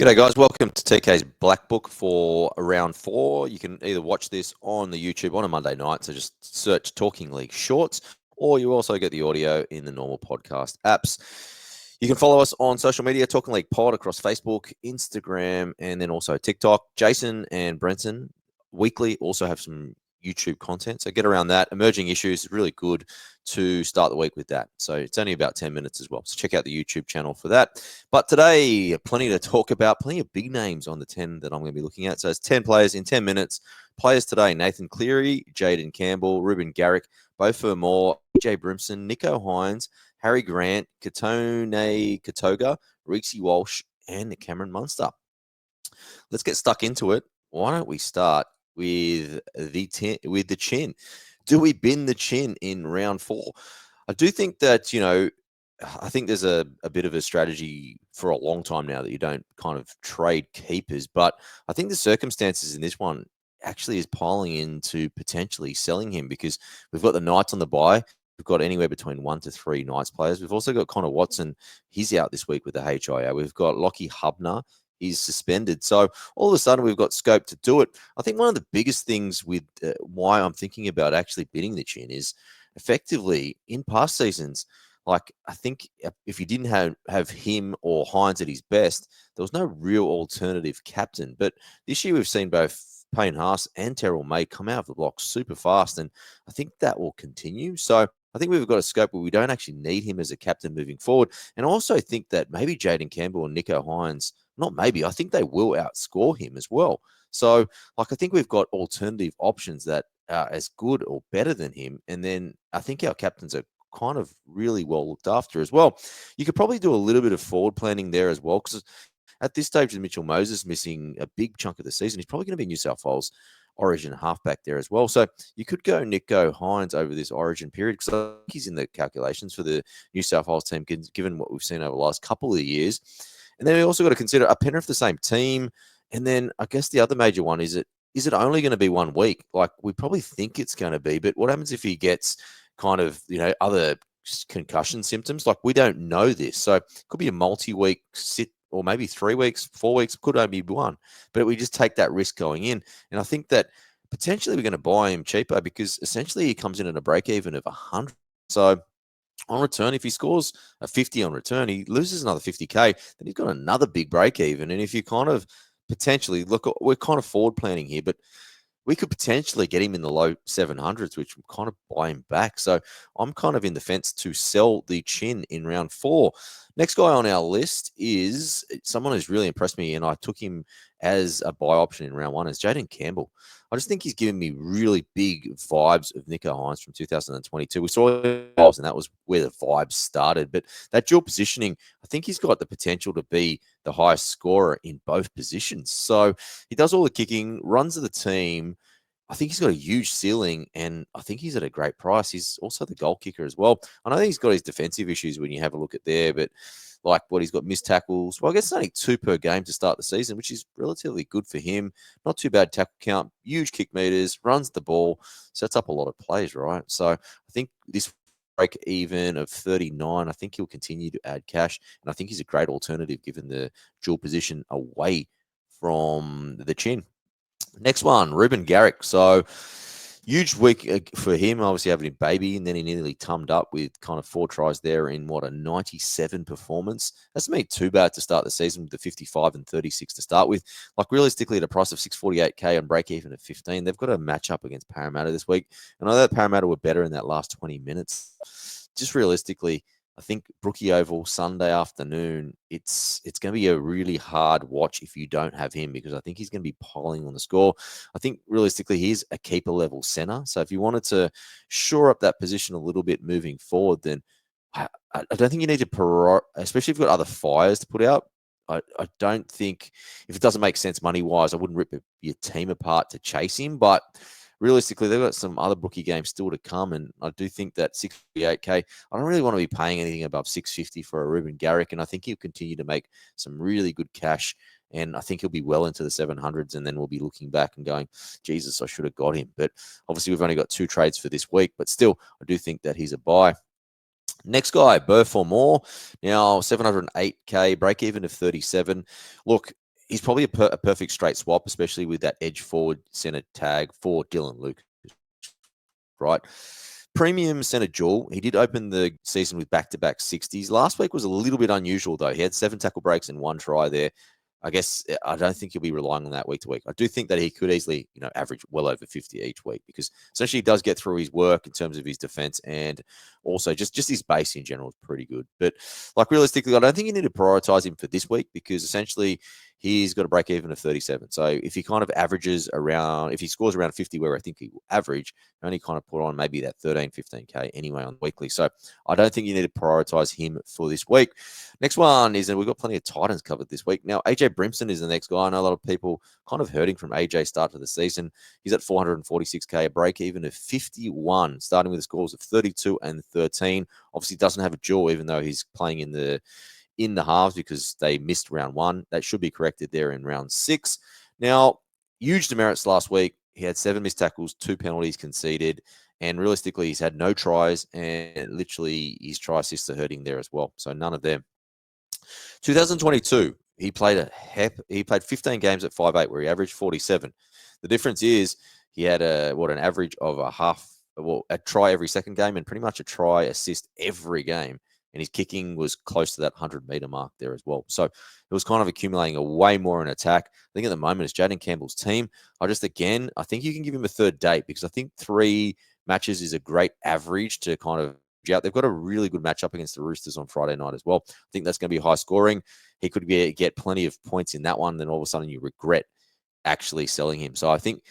G'day guys, welcome to TK's BlackBook for round 4. You can either watch this on the YouTube on a Monday night, so just search Talking League Shorts, or you also get the audio in the normal podcast apps. You can follow us on social media, Talking League Pod, across Facebook, Instagram, and then also TikTok. Jason and Brimson weekly also have some YouTube content, so get around that. Emerging Issues is really good to start the week with that. So it's only about 10 minutes as well. So check out the YouTube channel for that. But today, plenty to talk about, plenty of big names on the 10 that I'm going to be looking at. So it's 10 players in 10 minutes. Players today: Nathan Cleary, Jayden Campbell, Reuben Garrick, Bofer Moore, Brimson, Nicho Hynes, Harry Grant, Katoni Katoga, Reissi Walsh, and the Cameron Munster. Let's get stuck into it. Why don't we start with the chin? Do we bin the chin in round 4? I do think that, I think there's a bit of a strategy for a long time now that you don't kind of trade keepers, but I think the circumstances in this one actually is piling into potentially selling him, because we've got the Knights on the bye. We've got anywhere between 1 to 3 Knights players. We've also got Connor Watson. He's out this week with the HIA. We've got Lockie Hubner. He's suspended. So all of a sudden we've got scope to do it. I think one of the biggest things with why I'm thinking about actually bidding the chin is effectively in past seasons, like I think if you didn't have him or Hines at his best, there was no real alternative captain. But this year we've seen both Payne Haas and Terrell May come out of the block super fast, and I think that will continue. So I think we've got a scope where we don't actually need him as a captain moving forward. And I also think that maybe Jaden Campbell and Niko Hines, not maybe, I think they will outscore him as well. So, I think we've got alternative options that are as good or better than him. And then I think our captains are kind of really well looked after as well. You could probably do a little bit of forward planning there as well, because at this stage with Mitchell Moses missing a big chunk of the season, he's probably going to be New South Wales Origin halfback there as well. So you could go Niko Hines over this Origin period, because I think he's in the calculations for the New South Wales team, given what we've seen over the last couple of years. And then we also got to consider a Penrith the same team. And then I guess the other major one is it only going to be 1 week? Like we probably think it's going to be, but what happens if he gets kind of, other concussion symptoms? Like we don't know this. So it could be a multi-week sit, or maybe 3 weeks, 4 weeks, could only be 1. But we just take that risk going in. And I think that potentially we're going to buy him cheaper, because essentially he comes in at a break even of 100. So on return, if he scores a 50 on return, he loses another 50K, then he's got another big break even. And if you kind of potentially look, we're kind of forward planning here, but we could potentially get him in the low 700s, which will kind of buy him back. So I'm kind of in the fence to sell the chin in round 4. Next guy on our list is someone who's really impressed me, and I took him as a buy option in round 1, is Jayden Campbell. I just think he's given me really big vibes of Nicho Hynes from 2022. We saw it, and that was where the vibes started. But that dual positioning, I think he's got the potential to be the highest scorer in both positions. So he does all the kicking, runs of the team. I think he's got a huge ceiling, and I think he's at a great price. He's also the goal kicker as well. I know he's got his defensive issues when you have a look at there, but like what he's got missed tackles. Well, I guess it's only 2 per game to start the season, which is relatively good for him. Not too bad tackle count, huge kick meters, runs the ball, sets up a lot of plays, right? So I think this break even of 39, I think he'll continue to add cash, and I think he's a great alternative given the dual position away from the chin. Next one, Reuben Garrick. So huge week for him, obviously having a baby, and then he nearly tummed up with kind of 4 tries there in a 97 performance. That's not too bad to start the season with the 55 and 36 to start with. Like realistically, at a price of 648K on break even at 15, they've got a match up against Parramatta this week. And I know that Parramatta were better in that last 20 minutes. Just realistically, I think Brookie Oval Sunday afternoon, it's going to be a really hard watch if you don't have him, because I think he's going to be piling on the score. I think realistically he's a keeper level center. So if you wanted to shore up that position a little bit moving forward, then I don't think you need to, especially if you've got other fires to put out. I don't think, if it doesn't make sense money wise, I wouldn't rip your team apart to chase him. But realistically, they've got some other bookie games still to come, and I do think that 68K, I don't really want to be paying anything above 650 for a Reuben Garrick, and I think he'll continue to make some really good cash, and I think he'll be well into the 700s, and then we'll be looking back and going, Jesus, I should have got him. But obviously, we've only got 2 trades for this week, but still, I do think that he's a buy. Next guy, Beau Fermor. Now, 708K, break even of 37. Look, he's probably a perfect straight swap, especially with that edge forward center tag for Dylan Lucas, right? Premium center duel. He did open the season with back-to-back 60s. Last week was a little bit unusual, though. He had 7 tackle breaks and 1 try there. I guess I don't think he'll be relying on that week to week. I do think that he could easily, average well over 50 each week, because essentially he does get through his work in terms of his defense, and also just his base in general is pretty good. But realistically, I don't think you need to prioritize him for this week, because essentially he's got a break even of 37. So if he kind of averages around, if he scores around 50, where I think he will average, only kind of put on maybe that 13, 15K anyway on the weekly. So I don't think you need to prioritize him for this week. Next one is, and we've got plenty of Titans covered this week. Now, AJ Brimson is the next guy. I know a lot of people kind of hurting from AJ start to the season. He's at 446K, a break even of 51, starting with the scores of 32 and 13. Obviously doesn't have a duel, even though he's playing in the halves, because they missed round 1. That should be corrected there in round 6. Now, huge demerits last week. He had 7 missed tackles, 2 penalties conceded, and realistically, he's had no tries, and literally his try assists are hurting there as well. So none of them. 2022, he played 15 games at 5'8", where he averaged 47. The difference is he had an average of a try every second game, and pretty much a try assist every game. And his kicking was close to that 100-meter mark there as well. So it was kind of accumulating a way more in attack. I think at the moment it's Jaden Campbell's team. I think you can give him a third date, because I think 3 matches is a great average to kind of out. They've got a really good matchup against the Roosters on Friday night as well. I think that's going to be high scoring. He could get plenty of points in that one. Then all of a sudden you regret actually selling him. So I think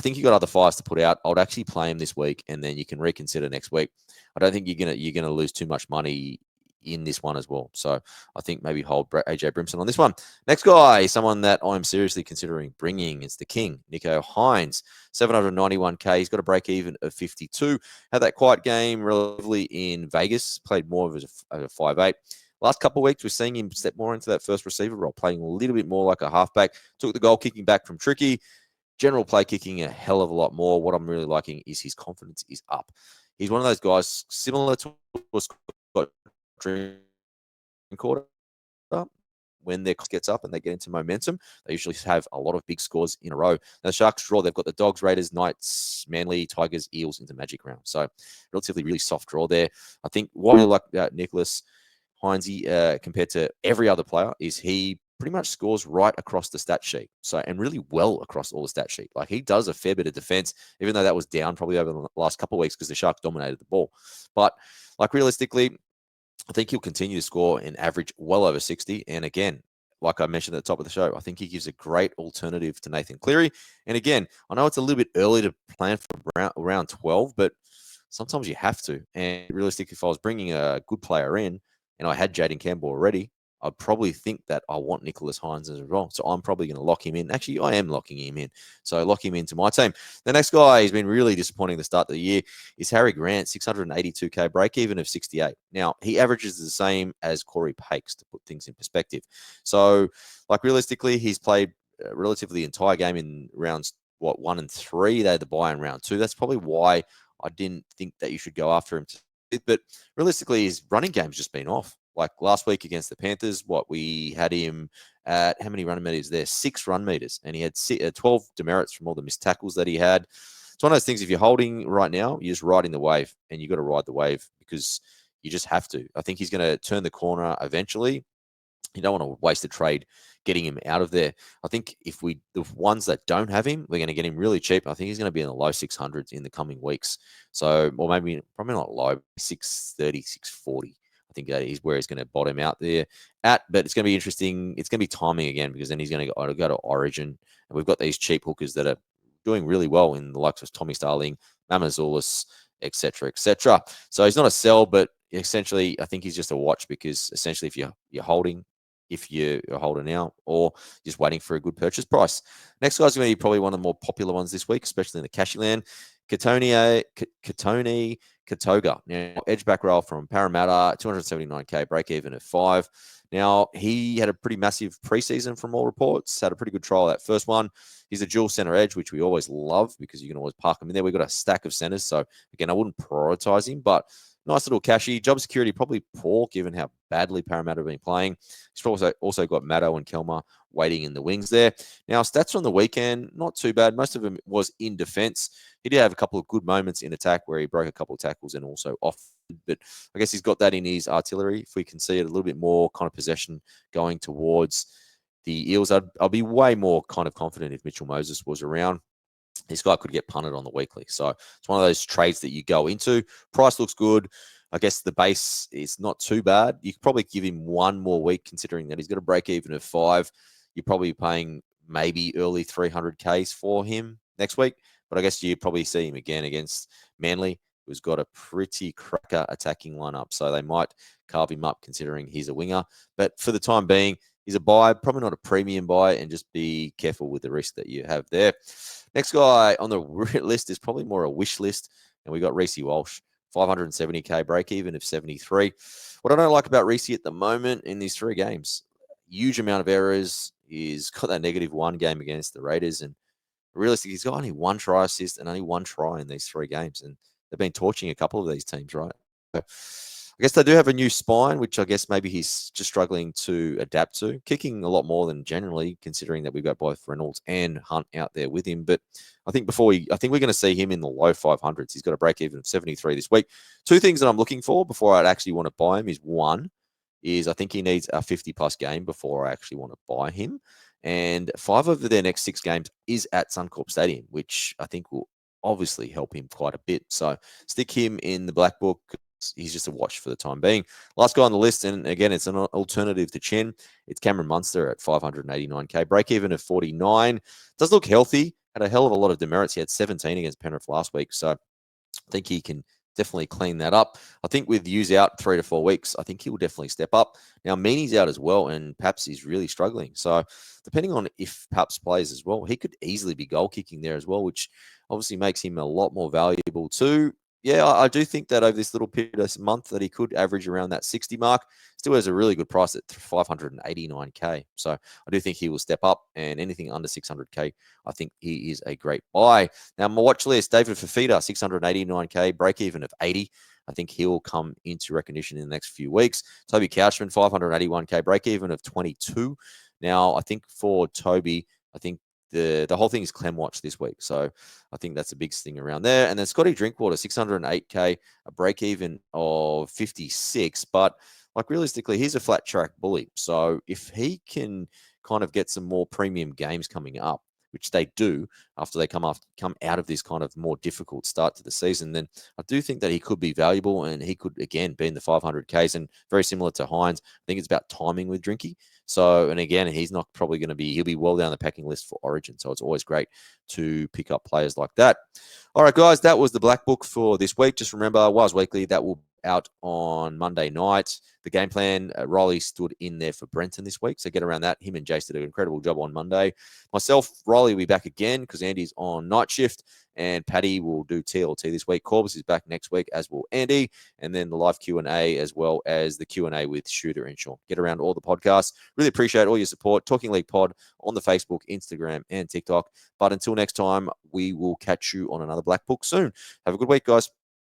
you got other fires to put out. I would actually play him this week, and then you can reconsider next week. I don't think you're gonna lose too much money in this one as well. So I think maybe hold AJ Brimson on this one. Next guy is someone that I'm seriously considering bringing. It's the King, Nicho Hynes, 791K. He's got a break even of 52. Had that quiet game relatively in Vegas. Played more of as a 5'8". Last couple of weeks, we're seeing him step more into that first receiver role, playing a little bit more like a halfback. Took the goal kicking back from Tricky. General play kicking a hell of a lot more. What I'm really liking is his confidence is up. He's one of those guys similar to a Scott Dream quarter. When their gets up and they get into momentum, they usually have a lot of big scores in a row. Now, the Sharks draw, they've got the Dogs, Raiders, Knights, Manly, Tigers, Eels into Magic Round. So relatively really soft draw there. I think what I really like about Nicholas Hines compared to every other player is he pretty much scores right across the stat sheet. So, and really well across all the stat sheet. Like, he does a fair bit of defense, even though that was down probably over the last couple of weeks because the Sharks dominated the ball. But realistically, I think he'll continue to score and average well over 60. And again, like I mentioned at the top of the show, I think he gives a great alternative to Nathan Cleary. And again, I know it's a little bit early to plan for round 12, but sometimes you have to. And realistically, if I was bringing a good player in and I had Jaden Campbell already, I'd probably think that I want Nicholas Hines as well. So I'm probably going to lock him in. Actually, I am locking him in. So lock him into my team. The next guy who's been really disappointing the start of the year is Harry Grant, 682K, break even of 68. Now, he averages the same as Corey Pakes, to put things in perspective. So, realistically, he's played relatively the entire game in rounds, 1 and 3. They had the bye in round 2. That's probably why I didn't think that you should go after him. But realistically, his running game's just been off. Like last week against the Panthers, we had him at how many run meters there? 6 run meters. And he had 12 demerits from all the missed tackles that he had. It's one of those things, if you're holding right now, you're just riding the wave, and you got to ride the wave because you just have to. I think he's going to turn the corner eventually. You don't want to waste a trade getting him out of there. I think the ones that don't have him, we're going to get him really cheap. I think he's going to be in the low 600s in the coming weeks. So, or maybe probably not low, 630, 640. I think that is where he's going to bottom out there at. But it's going to be interesting. It's going to be timing again, because then he's going to go to Origin. And we've got these cheap hookers that are doing really well in the likes of Tommy Starling, Mamazoulis, etc., etc. So he's not a sell, but essentially I think he's just a watch, because essentially if you're holding out, or just waiting for a good purchase price. Next guy's going to be probably one of the more popular ones this week, especially in the cashy land. Katoni Katoga. Now, edge back row from Parramatta, 279K, break even at 5. Now, he had a pretty massive preseason from all reports, had a pretty good trial that first one. He's a dual center edge, which we always love because you can always park him in there. We've got a stack of centers. So, again, I wouldn't prioritize him, but nice little cashy. Job security, probably poor given how badly Parramatta have been playing. He's also got Maddo and Kelmer waiting in the wings there. Now, stats on the weekend, not too bad. Most of them was in defence. He did have a couple of good moments in attack where he broke a couple of tackles and also off. But I guess he's got that in his artillery. If we can see it a little bit more kind of possession going towards the Eels, I'll be way more kind of confident if Mitchell Moses was around. This guy could get punted on the weekly. So it's one of those trades that you go into. Price looks good. I guess the base is not too bad. You could probably give him one more week, considering that he's got a break even of 5. You're probably paying maybe early 300Ks for him next week. But I guess you probably see him again against Manly, who's got a pretty cracker attacking lineup. So they might carve him up considering he's a winger. But for the time being, he's a buy, probably not a premium buy, and just be careful with the risk that you have there. Next guy on the list is probably more a wish list, and we got Reissi Walsh, 570K break even of 73. What I don't like about Reece at the moment in these 3 games, huge amount of errors. He's got that -1 game against the Raiders, and realistically, he's got only 1 try assist and only 1 try in these 3 games, and they've been torching a couple of these teams, right? So I guess they do have a new spine, which I guess maybe he's just struggling to adapt to. Kicking a lot more than generally, considering that we've got both Reynolds and Hunt out there with him. But I think we're going to see him in the low 500s. He's got a break even of 73 this week. 2 things that I'm looking for before I'd actually want to buy him is, one, I think he needs a 50-plus game before I actually want to buy him. And 5 of their next 6 games is at Suncorp Stadium, which I think will obviously help him quite a bit. So stick him in the black book. He's just a watch for the time being. Last guy on the list, and again, it's an alternative to Chen. It's Cameron Munster at 589K. Break even of 49. Does look healthy. Had a hell of a lot of demerits. He had 17 against Penrith last week. So I think he can definitely clean that up. I think with Hughes out 3 to 4 weeks, I think he will definitely step up. Now, Meaney's out as well, and Paps is really struggling. So depending on if Paps plays as well, he could easily be goal kicking there as well, which obviously makes him a lot more valuable too. Yeah, I do think that over this little period of month that he could average around that 60 mark. Still has a really good price at 589K. So I do think he will step up, and anything under 600K, I think he is a great buy. Now, my watch list, David Fifita, 689K, break even of 80. I think he'll come into recognition in the next few weeks. Toby Couchman, 581K, break even of 22. Now, I think for Toby, I think the whole thing is Clem Watch this week. So I think that's a big thing around there. And then Scotty Drinkwater, 608K, a break even of 56. But like realistically, he's a flat track bully. So if he can kind of get some more premium games coming up, which they do after they come out of this kind of more difficult start to the season, then I do think that he could be valuable, and he could, again, be in the 500Ks, and very similar to Hynes. I think it's about timing with Drinky. So, and again, he's not probably going to be, he'll be well down the packing list for Origin. So it's always great to pick up players like that. All right, guys, that was the Black Book for this week. Just remember, Wise Weekly, that will be out on Monday night. The game plan, Riley stood in there for Brenton this week. So get around that. Him and Jace did an incredible job on Monday. Myself, Riley will be back again because Andy's on night shift, and Paddy will do TLT this week. Corbus is back next week, as will Andy, and then the live Q&A as well as the Q&A with Shooter and Sean. Get around all the podcasts. Really appreciate all your support. Talking League Pod on the Facebook, Instagram, and TikTok. But until next time, we will catch you on another Black Book soon. Have a good week, guys.